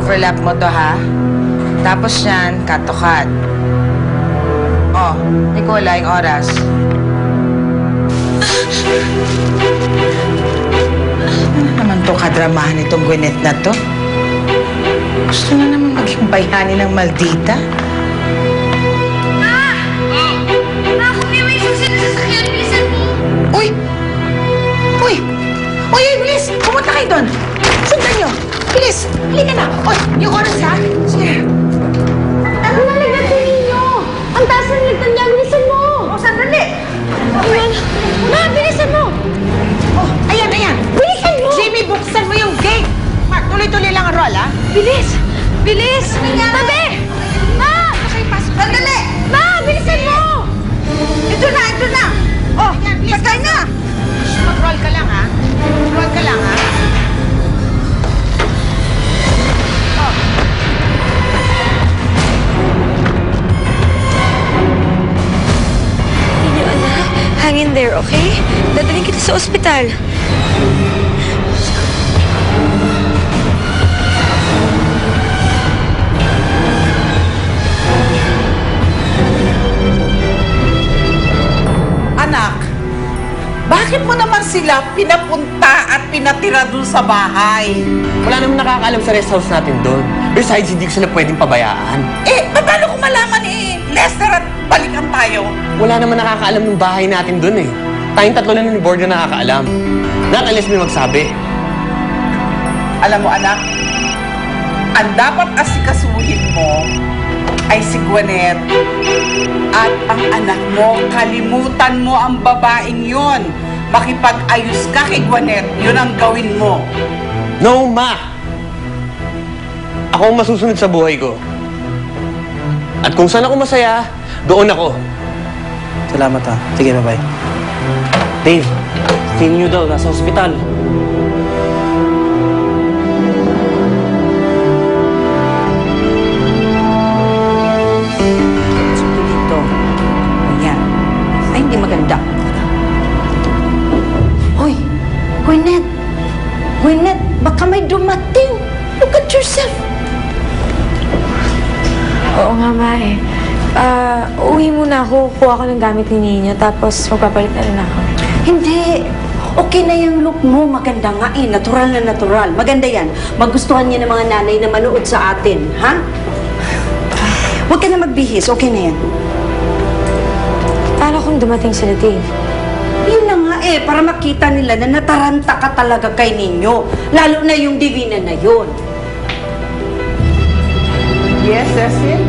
I-overlap mo to, ha? Tapos yan, cut to cut. Oh, Nicola, yung oras. Ano naman to kadramahan itong Gwyneth na to? Gusto na naman maging bayani ng maldita. Ma! Ma, kung may susi na sasakyan, bilisan mo! Uy! Uy! Uy, bilis! Pumunta kayo doon! Sundan nyo! Bilis! Halika na! Uy, yung oras, ha? Sige. Ano na ligatan ninyo? Ang taas ng ligtan niya, bilisan mo! O, sandali! Ayan. Ma, bilisan mo! Oh, ayan, ayan! Bilisan mo! Jimmy, buksan mo yung gate! Mark, tuloy-tuloy lang ang roll, ha? Bilis! Bilis! Tabi! Ma! Sandali! Ma, bilisan mo! Ito na, ito na! Oh, patay na! Mag-roll ka lang, ha? Roll ka lang, ha? Ninyo, anak. Hang in there, okay? Dadaling kita sa ospital. Anak, bakit mo naman sila pinapunta at pinatira dun sa bahay? Wala naman nakakaalam sa rest house natin doon. Besides, hindi ko sila pwedeng pabayaan. Paano ko malaman Lester at balikan tayo? Wala naman nakakaalam ng bahay natin doon eh. Tayong tatlo lang ni board na nakakaalam. Not unless may magsabi. Alam mo, anak, ang dapat asikasuhin mo ay si Gwyneth. At ang anak mo, kalimutan mo ang babaeng yon. Makipag-ayos ka kay Gwyneth, yun ang gawin mo. No, Ma! Ako ang masusunod sa buhay ko. At kung saan ako masaya, doon ako. Salamat ha. Sige, bye-bye. Dave, feel nyo daw, nasa ospital. Dito. Ayan. Ay, hindi maganda. Hoy, Gwyneth! Gwyneth, baka may dumating. Look at yourself. Oo nga, Ma eh. Uwi muna ako. Kuha ko ng gamit ni Nino. Tapos magpapalit na rin ako. Hindi. Okay na yung look mo. Maganda nga eh. Natural na natural. Maganda yan. Magustuhan niya ng mga nanay na manood sa atin. Ha? Huwag ka na magbihis. Okay na yan. Paano kung dumating sila, Dave? Yun na nga eh. Para makita nila na nataranta ka talaga kay Ninyo. Lalo na yung Divina na yun. Yes, Cecil?